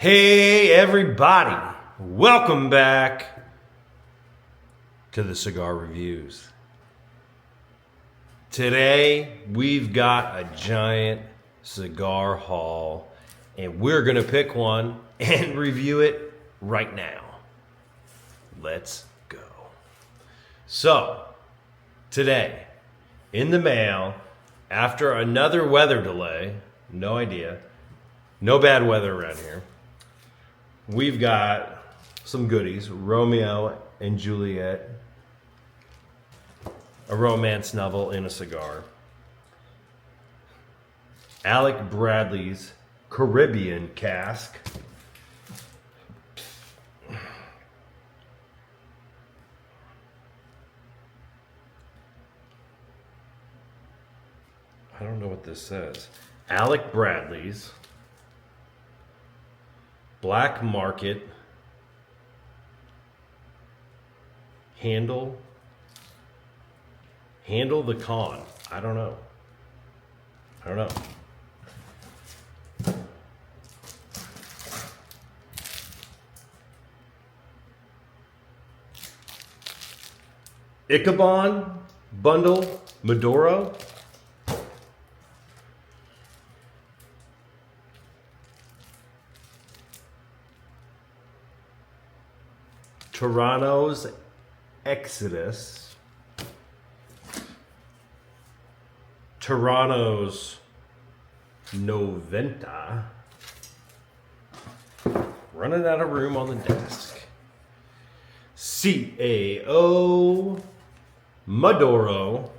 Hey everybody, welcome back to the Cigar Reviews. Today we've got a giant cigar haul and we're gonna pick one and review it right now. Let's go. So, today, in the mail, after another weather delay, no bad weather around here, we've got some goodies. Romeo and Juliet, a romance novel in a cigar. Alec Bradley's Caribbean Cask. I don't know what this says. Alec Bradley's Black Market Handle the Con. I don't know. Ichabod Bundle Maduro. Toronto's Exodus. Toronto's Noventa. Running out of room on the desk. CAO Maduro.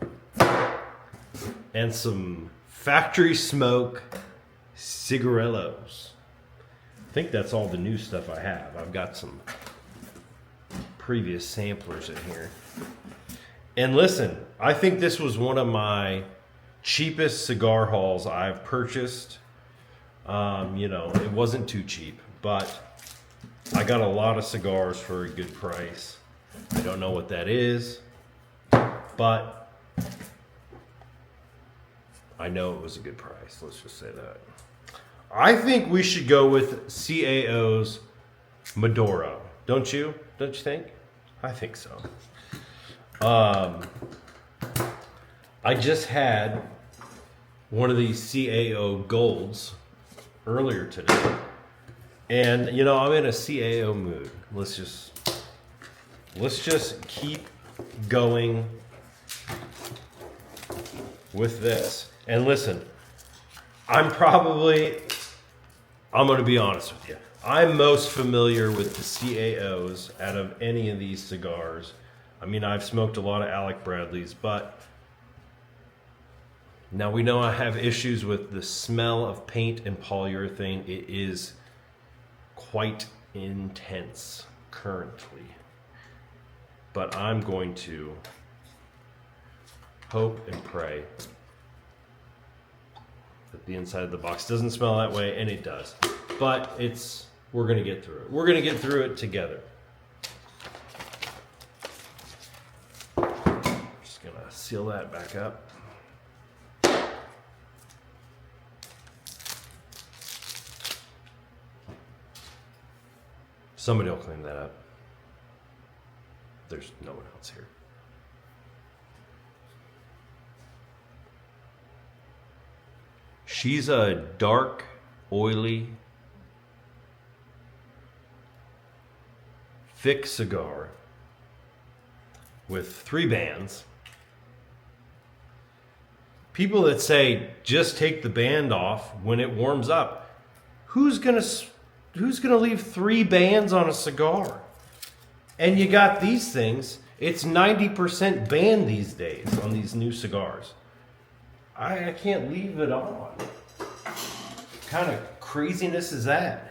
And some factory smoke cigarillos. I think that's all the new stuff I have. I've got some previous samplers in here. And listen, I think this was one of my cheapest cigar hauls I've purchased. It wasn't too cheap, but I got a lot of cigars for a good price. I don't know what that is, but I know it was a good price. Let's just say that. I think we should go with CAO's Maduro. Don't you? Don't you think? I think so. I just had one of these CAO Golds earlier today. And, I'm in a CAO mood. Let's just keep going with this. And listen, I'm going to be honest with you. I'm most familiar with the CAOs out of any of these cigars. I mean, I've smoked a lot of Alec Bradley's, but now we know I have issues with the smell of paint and polyurethane. It is quite intense currently. But I'm going to hope and pray that the inside of the box doesn't smell that way, and it does. But we're going to get through it. We're going to get through it together. Just going to seal that back up. Somebody will clean that up. There's no one else here. She's a dark, oily, thick cigar with 3 bands. People that say just take the band off when it warms up, who's gonna leave 3 bands on a cigar? And you got these things, it's 90% band these days on these new cigars. I can't leave it on. What kind of craziness is that?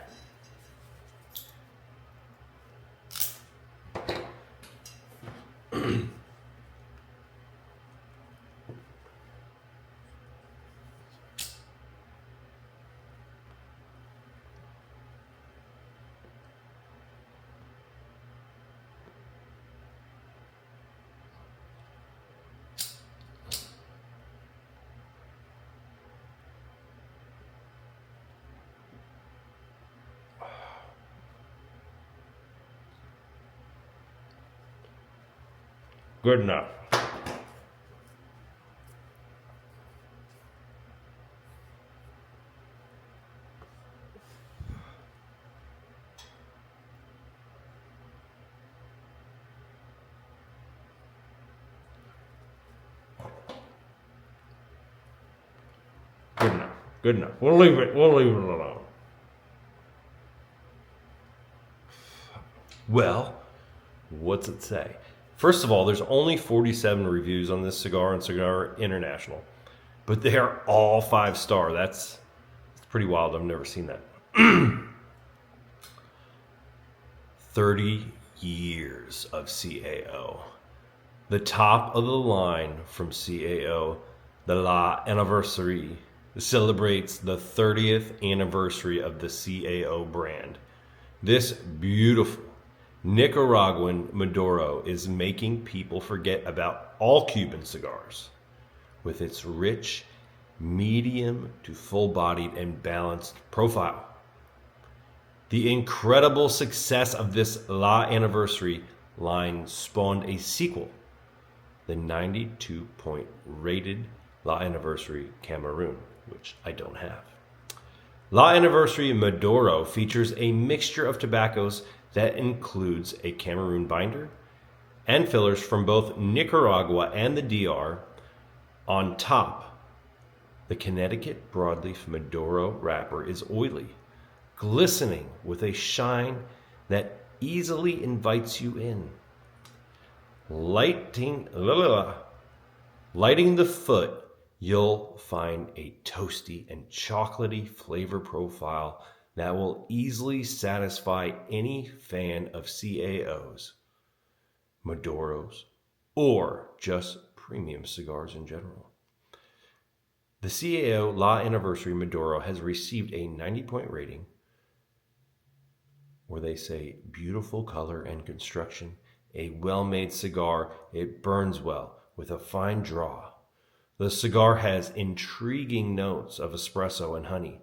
Good enough. Good enough. Good enough. We'll leave it alone. Well, what's it say? First of all, there's only 47 reviews on this cigar on Cigar International, but they are all 5-star. That's pretty wild. I've never seen that. 30 years of CAO. The top of the line from CAO, the La Anniversary, celebrates the 30th anniversary of the CAO brand. This beautiful Nicaraguan Maduro is making people forget about all Cuban cigars with its rich, medium to full-bodied and balanced profile. The incredible success of this La Anniversary line spawned a sequel, the 92-point rated La Anniversary Cameroon, which I don't have. La Anniversary Maduro features a mixture of tobaccos that includes a Cameroon binder and fillers from both Nicaragua and the DR. On top, the Connecticut broadleaf Maduro wrapper is oily, glistening with a shine that easily invites you in. Lighting the foot, you'll find a toasty and chocolatey flavor profile that will easily satisfy any fan of CAOs, Maduros, or just premium cigars in general. The CAO La Anniversary Maduro has received a 90-point rating, where they say beautiful color and construction, a well-made cigar, it burns well with a fine draw. The cigar has intriguing notes of espresso and honey,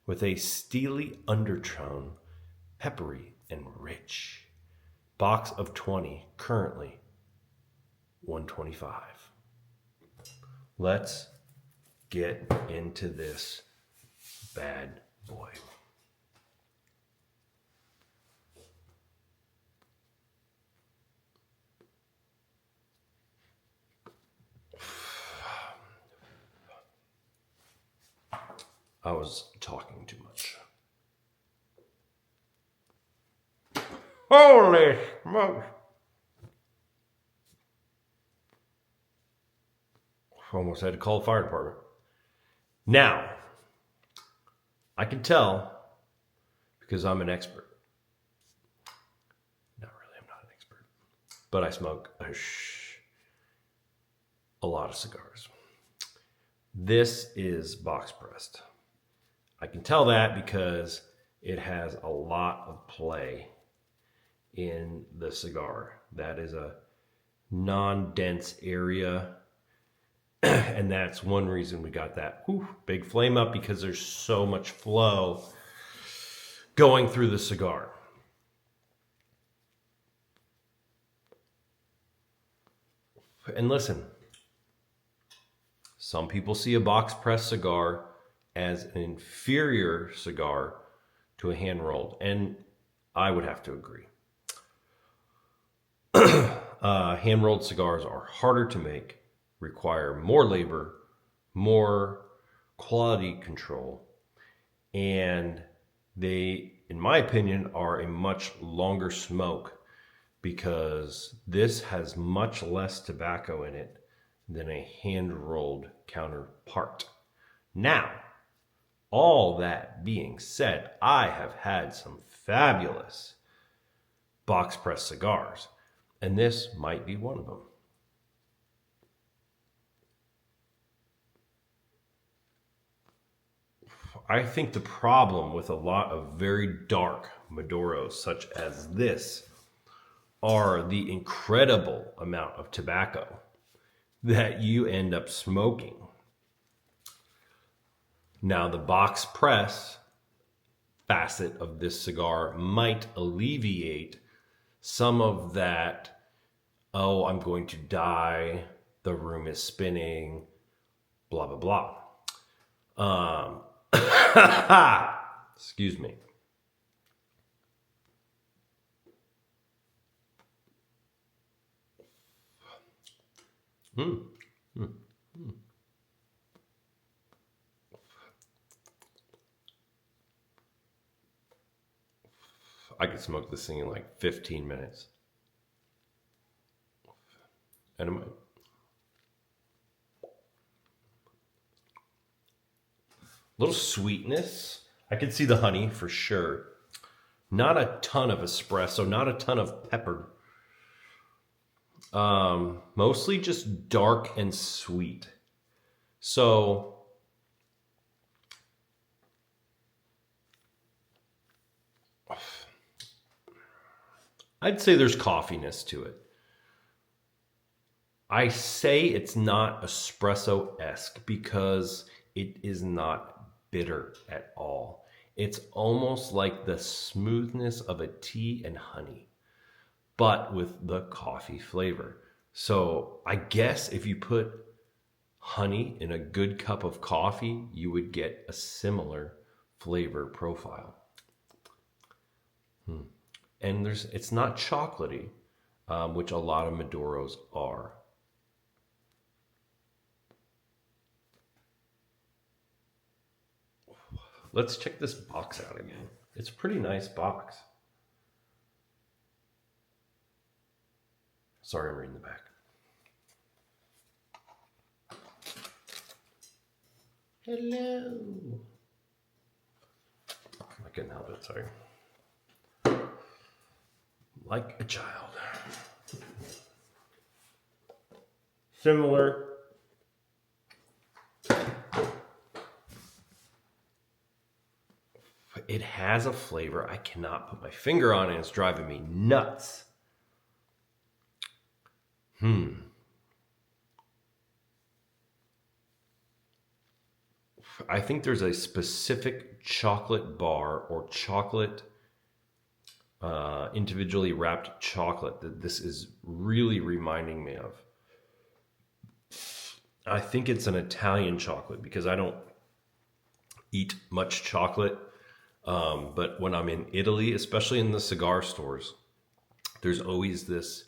with a steely undertone, peppery and rich. Box of 20, currently $125. Let's get into this bad boy. I was talking too much. Holy smokes! Almost had to call the fire department. Now, I can tell because I'm an expert. Not really, I'm not an expert. But I smoke a lot of cigars. This is box pressed. I can tell that because it has a lot of play in the cigar. That is a non-dense area. And that's one reason we got that big flame up, because there's so much flow going through the cigar. And listen, some people see a box pressed cigar as an inferior cigar to a hand rolled, and I would have to agree. Hand rolled cigars are harder to make, require more labor, more quality control, and they, in my opinion, are a much longer smoke, because this has much less tobacco in it than a hand rolled counterpart. Now, all that being said, I have had some fabulous box press cigars, and this might be one of them. I think the problem with a lot of very dark Maduros, such as this, are the incredible amount of tobacco that you end up smoking. Now, the box press facet of this cigar might alleviate some of that oh, I'm going to die, the room is spinning, blah, blah, blah. Excuse me. Hmm. I could smoke this thing in like 15 minutes. And I'm, little sweetness. I can see the honey for sure. Not a ton of espresso, not a ton of pepper. Mostly just dark and sweet. So I'd say there's coffeeness to it. I say it's not espresso-esque because it is not bitter at all. It's almost like the smoothness of a tea and honey, but with the coffee flavor. So I guess if you put honey in a good cup of coffee, you would get a similar flavor profile. And it's not chocolatey, which a lot of Maduros are. Let's check this box out again. It's a pretty nice box. Sorry, I'm reading the back. Hello. I couldn't help it, sorry. Like a child. Similar. It has a flavor I cannot put my finger on, and it's driving me nuts. I think there's a specific chocolate bar or chocolate, individually wrapped chocolate that this is really reminding me of. I think it's an Italian chocolate because I don't eat much chocolate. But when I'm in Italy, especially in the cigar stores, there's always this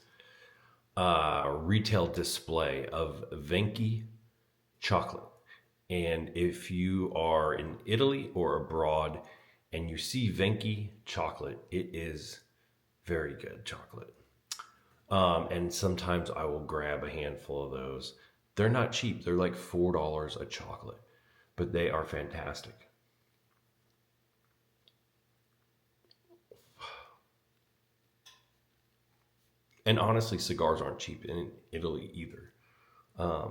retail display of Venchi chocolate. And if you are in Italy or abroad and you see Venchi chocolate, it is very good chocolate. And sometimes I will grab a handful of those. They're not cheap. They're like $4 a chocolate, but they are fantastic. And honestly, cigars aren't cheap in Italy either. They're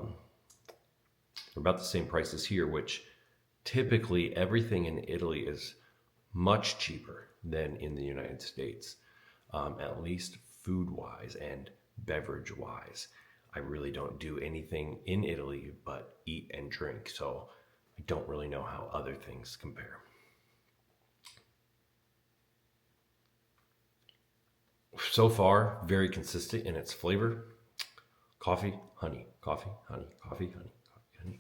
about the same price as here, which typically everything in Italy is much cheaper than in the United States, at least food wise and beverage wise. I really don't do anything in Italy but eat and drink, so I don't really know how other things compare. So far, very consistent in its flavor. Coffee, honey, coffee, honey, coffee, honey, coffee, honey.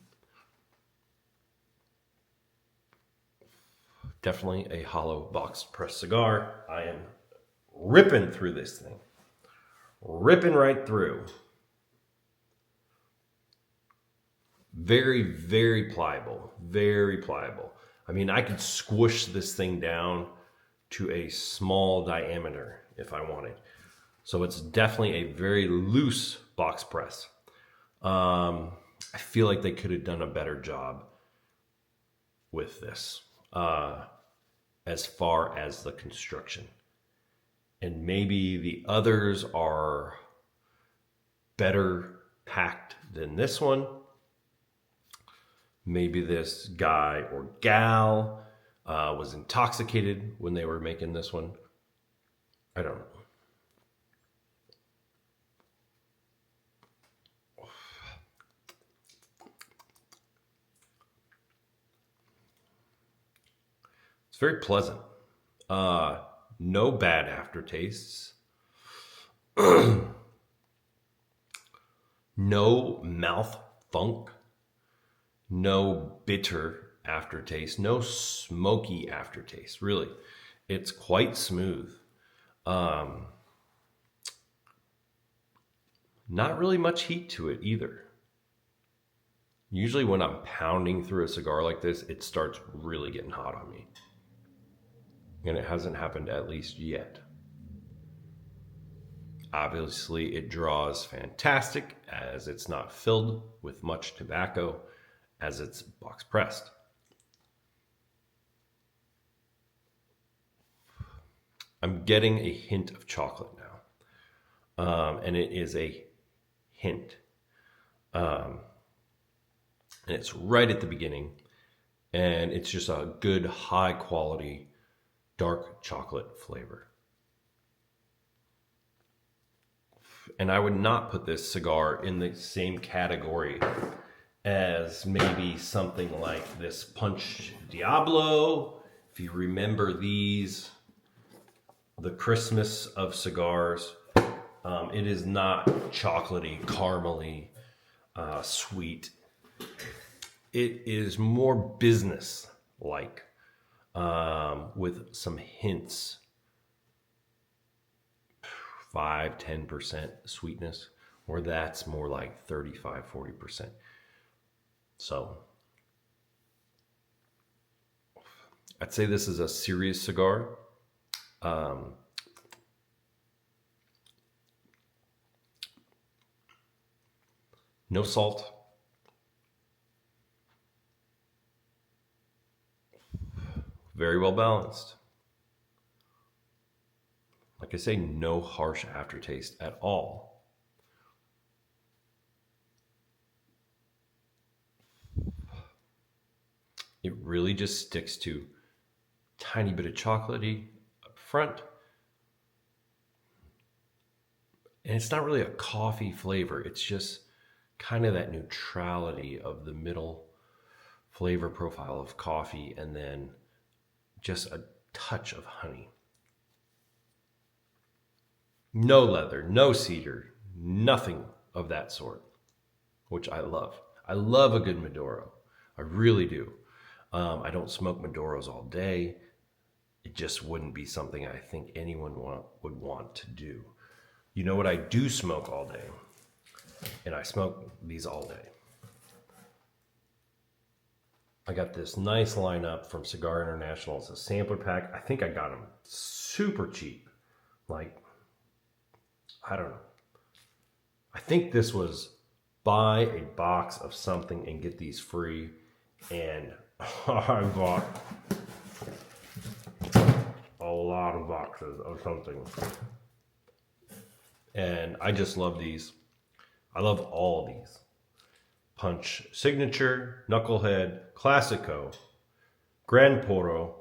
Definitely a hollow box press cigar. I am ripping through this thing. Ripping right through. Very, very pliable. Very pliable. I mean, I could squish this thing down to a small diameter if I wanted. So it's definitely a very loose box press. I feel like they could have done a better job with this as far as the construction. And maybe the others are better packed than this one. Maybe this guy or gal was intoxicated when they were making this one. I don't know. It's very pleasant. No bad aftertastes. No mouth funk, no bitter aftertaste, no smoky aftertaste. Really, it's quite smooth. Not really much heat to it either. Usually when I'm pounding through a cigar like this, it starts really getting hot on me. And it hasn't happened at least yet. Obviously, it draws fantastic as it's not filled with much tobacco as it's box pressed. I'm getting a hint of chocolate now. And it is a hint. And it's right at the beginning. And it's just a good, high quality, dark chocolate flavor. And I would not put this cigar in the same category as maybe something like this Punch Diablo. If you remember these, the Christmas of cigars, it is not chocolatey, caramely, sweet. It is more business-like, with some hints, 5-10% sweetness, or that's more like 35-40%. So I'd say this is a serious cigar. No salt. Very well balanced. Like I say, no harsh aftertaste at all. It really just sticks to tiny bit of chocolatey up front. And it's not really a coffee flavor. It's just kind of that neutrality of the middle flavor profile of coffee and then just a touch of honey. No leather, no cedar, nothing of that sort, which I love. I love a good Maduro. I really do. I don't smoke Maduros all day. It just wouldn't be something I think anyone would want to do. You know what I do smoke all day? And I smoke these all day. I got this nice lineup from Cigar International. It's a sampler pack. I think I got them super cheap. Like, I don't know. I think this was buy a box of something and get these free. And I bought a lot of boxes of something. And I just love these. I love all of these. Punch Signature, Knucklehead, Classico, Gran Poro,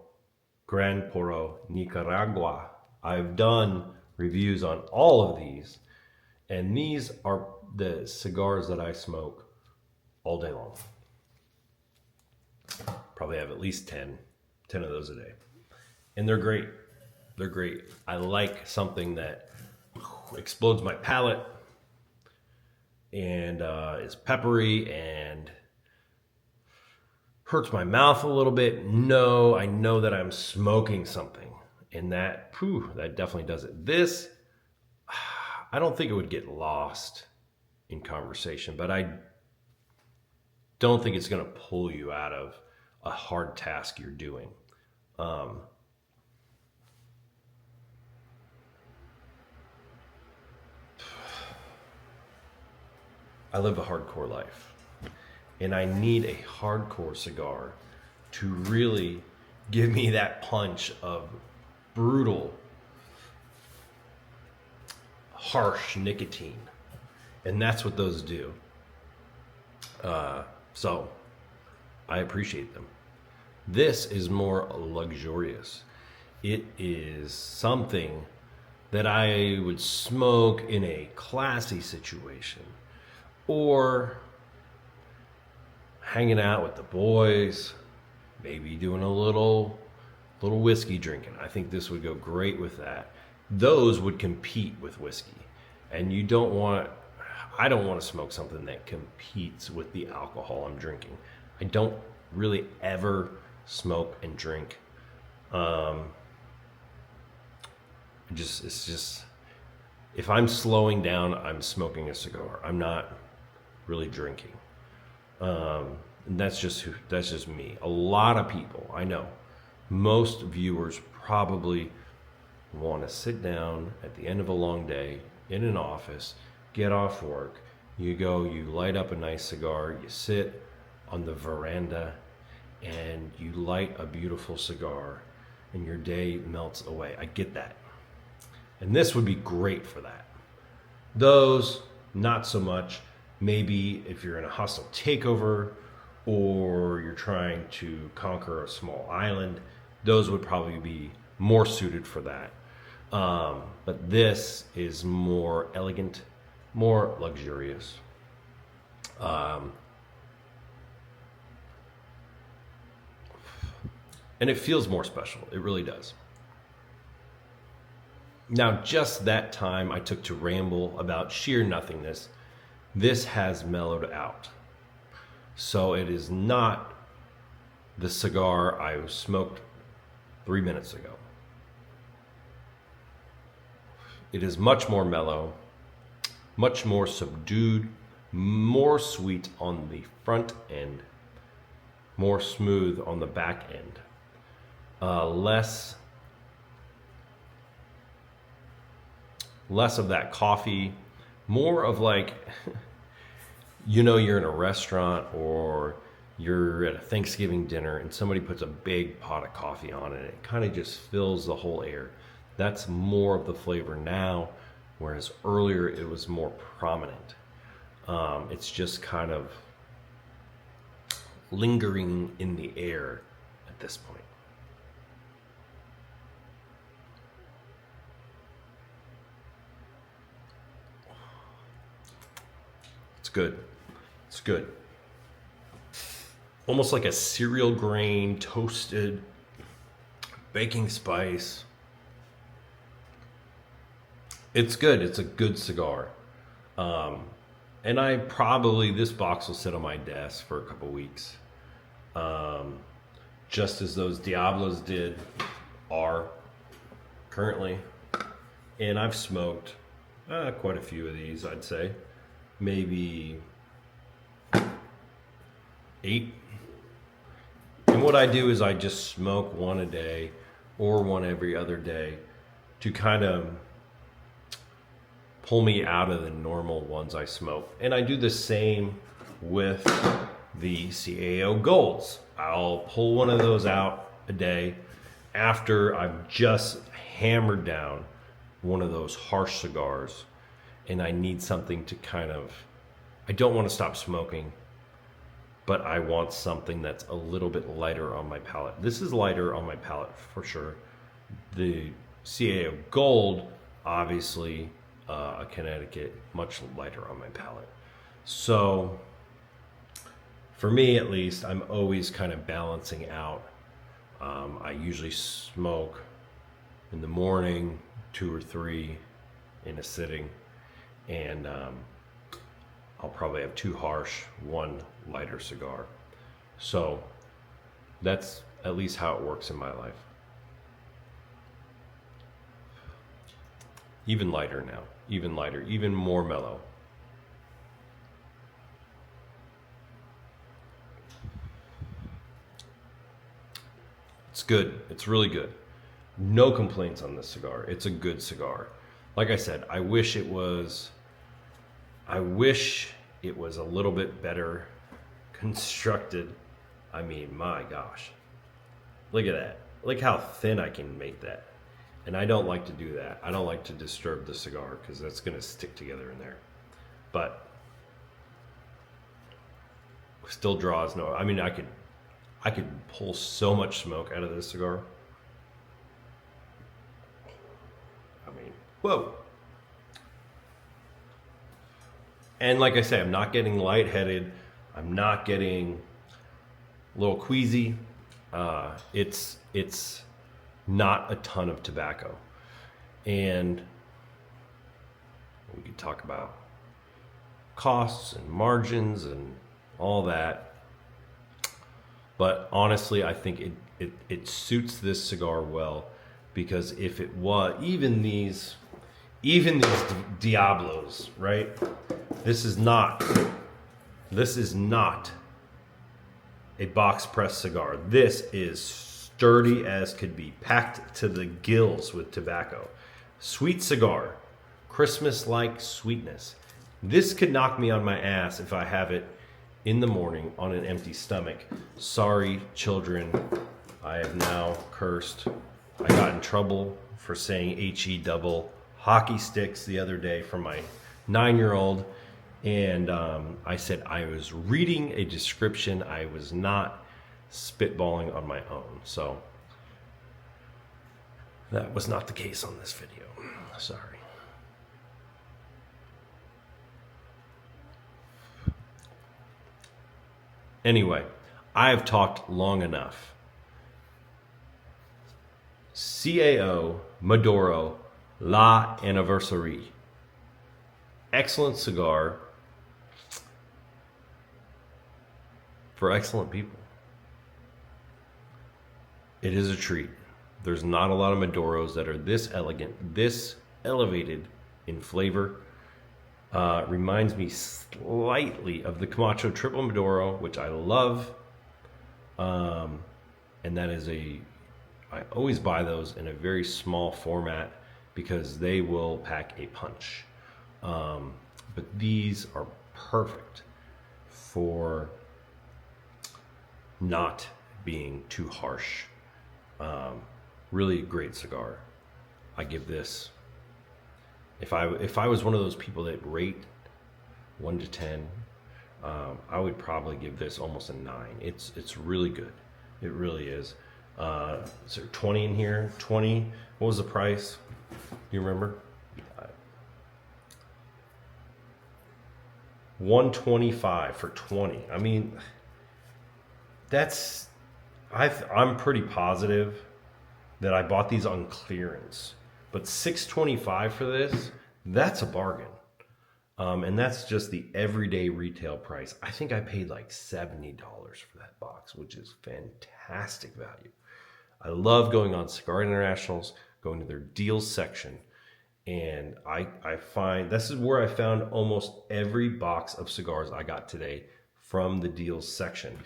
Nicaragua. I've done reviews on all of these, and these are the cigars that I smoke all day long. Probably have at least 10 of those a day. And they're great. They're great. I like something that explodes my palate and is peppery and hurts my mouth a little bit. No, I know that I'm smoking something, and that definitely does it. This, I don't think it would get lost in conversation, but I don't think it's going to pull you out of a hard task you're doing. I live a hardcore life, and I need a hardcore cigar to really give me that punch of brutal, harsh nicotine. And that's what those do. So I appreciate them. This is more luxurious. It is something that I would smoke in a classy situation, or hanging out with the boys, maybe doing a little whiskey drinking. I think this would go great with that. Those would compete with whiskey, and you don't want, I don't want to smoke something that competes with the alcohol I'm drinking. I don't really ever smoke and drink. It's just, if I'm slowing down, I'm smoking a cigar. I'm not really drinking. And that's just me. A lot of people, I know, most viewers probably want to sit down at the end of a long day in an office, get off work, you go, you light up a nice cigar, you sit on the veranda, and you light a beautiful cigar, and your day melts away. I get that. And this would be great for that. Those, not so much. Maybe if you're in a hostile takeover or you're trying to conquer a small island, those would probably be more suited for that. But this is more elegant, more luxurious. And it feels more special. It really does. Now, just that time I took to ramble about sheer nothingness, this has mellowed out. So it is not the cigar I smoked 3 minutes ago. It is much more mellow, much more subdued, more sweet on the front end, more smooth on the back end. Less of that coffee, more of like, you're in a restaurant or you're at a Thanksgiving dinner and somebody puts a big pot of coffee on it. It kind of just fills the whole air. That's more of the flavor now, whereas earlier it was more prominent. It's just kind of lingering in the air at this point. It's good. It's good. Almost like a cereal grain, toasted, baking spice. It's good. It's a good cigar. And this box will sit on my desk for a couple weeks. Just as those Diablos are currently. And I've smoked quite a few of these, I'd say. Maybe 8. And what I do is I just smoke one a day or one every other day to kind of pull me out of the normal ones I smoke. And I do the same with the CAO Golds. I'll pull one of those out a day after I've just hammered down one of those harsh cigars. And I need something to I don't want to stop smoking, but I want something that's a little bit lighter on my palate. This is lighter on my palate for sure. The CAO Gold, obviously, a Connecticut, much lighter on my palate. So for me, at least, I'm always kind of balancing out. I usually smoke in the morning, 2 or 3 in a sitting. And I'll probably have 2 harsh, 1 lighter cigar. So that's at least how it works in my life. Even lighter now, even lighter, even more mellow. It's good. It's really good. No complaints on this cigar. It's a good cigar. Like I said, I wish it was a little bit better constructed. I mean, my gosh. Look at that. Look how thin I can make that. And I don't like to do that. I don't like to disturb the cigar because that's going to stick together in there. But still draws no. I mean, I could pull so much smoke out of this cigar. I mean, whoa. And like I say, I'm not getting lightheaded. I'm not getting a little queasy. It's not a ton of tobacco. And we could talk about costs and margins and all that. But honestly, I think it suits this cigar well, because if it was even these Diablos, right? This is not a box press cigar. This is sturdy as could be, packed to the gills with tobacco. Sweet cigar, Christmas-like sweetness. This could knock me on my ass if I have it in the morning on an empty stomach. Sorry, children, I have now cursed. I got in trouble for saying HE double hockey sticks the other day from my 9-year-old. And I said I was reading a description. I was not spitballing on my own. So that was not the case on this video. Sorry. Anyway, I have talked long enough. CAO Maduro La Anniversary. Excellent cigar for excellent people. It is a treat. There's not a lot of Maduros that are this elegant, this elevated in flavor. Reminds me slightly of the Camacho Triple Maduro, which I love. And that is I always buy those in a very small format because they will pack a punch. But these are perfect for not being too harsh. Really great cigar. I give this, if I was one of those people that rate 1 to 10, I would probably give this almost a 9. It's really good. It really is. Is there 20 in here? 20. What was the price? Do you remember? $125 for 20. I mean, I'm pretty positive that I bought these on clearance, but $625 for this, that's a bargain. And that's just the everyday retail price. I think I paid like $70 for that box, which is fantastic value. I love going on Cigar Internationals, going to their deals section. And I find, this is where I found almost every box of cigars I got today, from the deals section.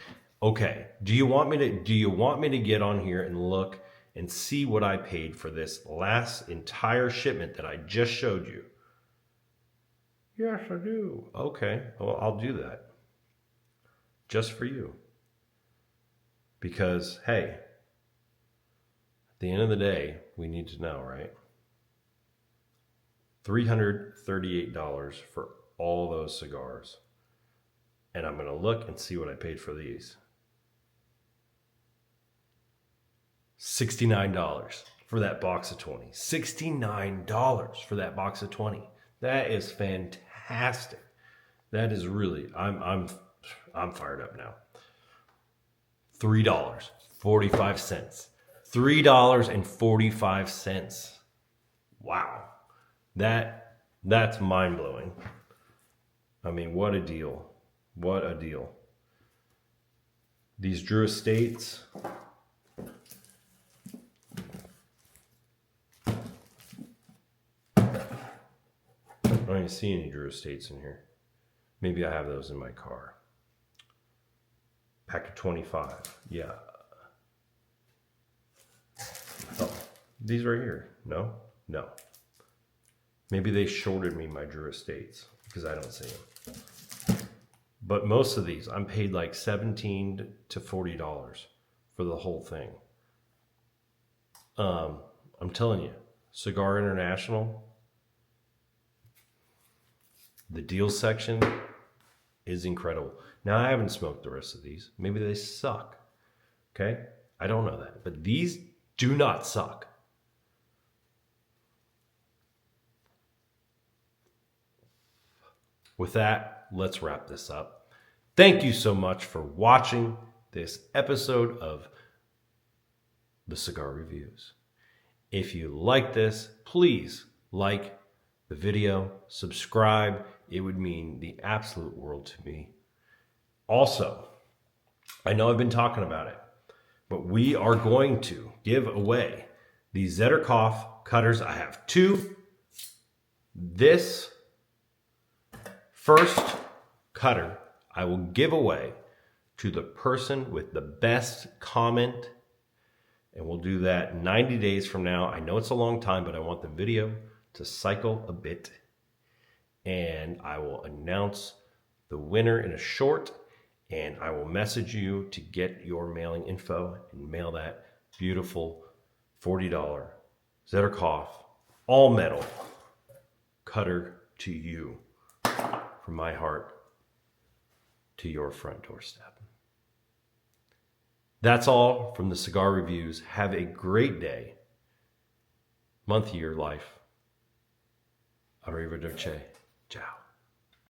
Okay, do you want me to get on here and look and see what I paid for this last entire shipment that I just showed you? Yes, I do. Okay, well, I'll do that. Just for you. Because, hey, at the end of the day, we need to know, right? $338 for all those cigars. And I'm going to look and see what I paid for these. $69 for that box of 20. $69 for that box of 20. That is fantastic. That is really, I'm fired up now. $3.45. $3.45. Wow. That's mind-blowing. I mean, what a deal. What a deal. These Drew Estates. I don't even see any Drew Estates in here. Maybe I have those in my car. Pack of 25. Yeah. Oh, these right here. No? No. Maybe they shorted me my Drew Estates because I don't see them. But most of these, I'm paid like $17 to $40 for the whole thing. I'm telling you, Cigar International, the deals section is incredible. Now, I haven't smoked the rest of these. Maybe they suck. Okay? I don't know that. But these do not suck. With that, let's wrap this up. Thank you so much for watching this episode of the Cigar Reviews. If you like this, please like the video, subscribe. it would mean the absolute world to me. Also, I know I've been talking about it, but we are going to give away these Zetterkoff cutters. I have two. This first cutter I will give away to the person with the best comment, and we'll do that 90 days from now. I know it's a long time, but I want the video to cycle a bit, and I will announce the winner in a short, and I will message you to get your mailing info and mail that beautiful $40 Zetterkoff all metal cutter to you, from my heart to your front doorstep. That's all from the Cigar Reviews. Have a great day, month, year, life. Arrivederci. Ciao.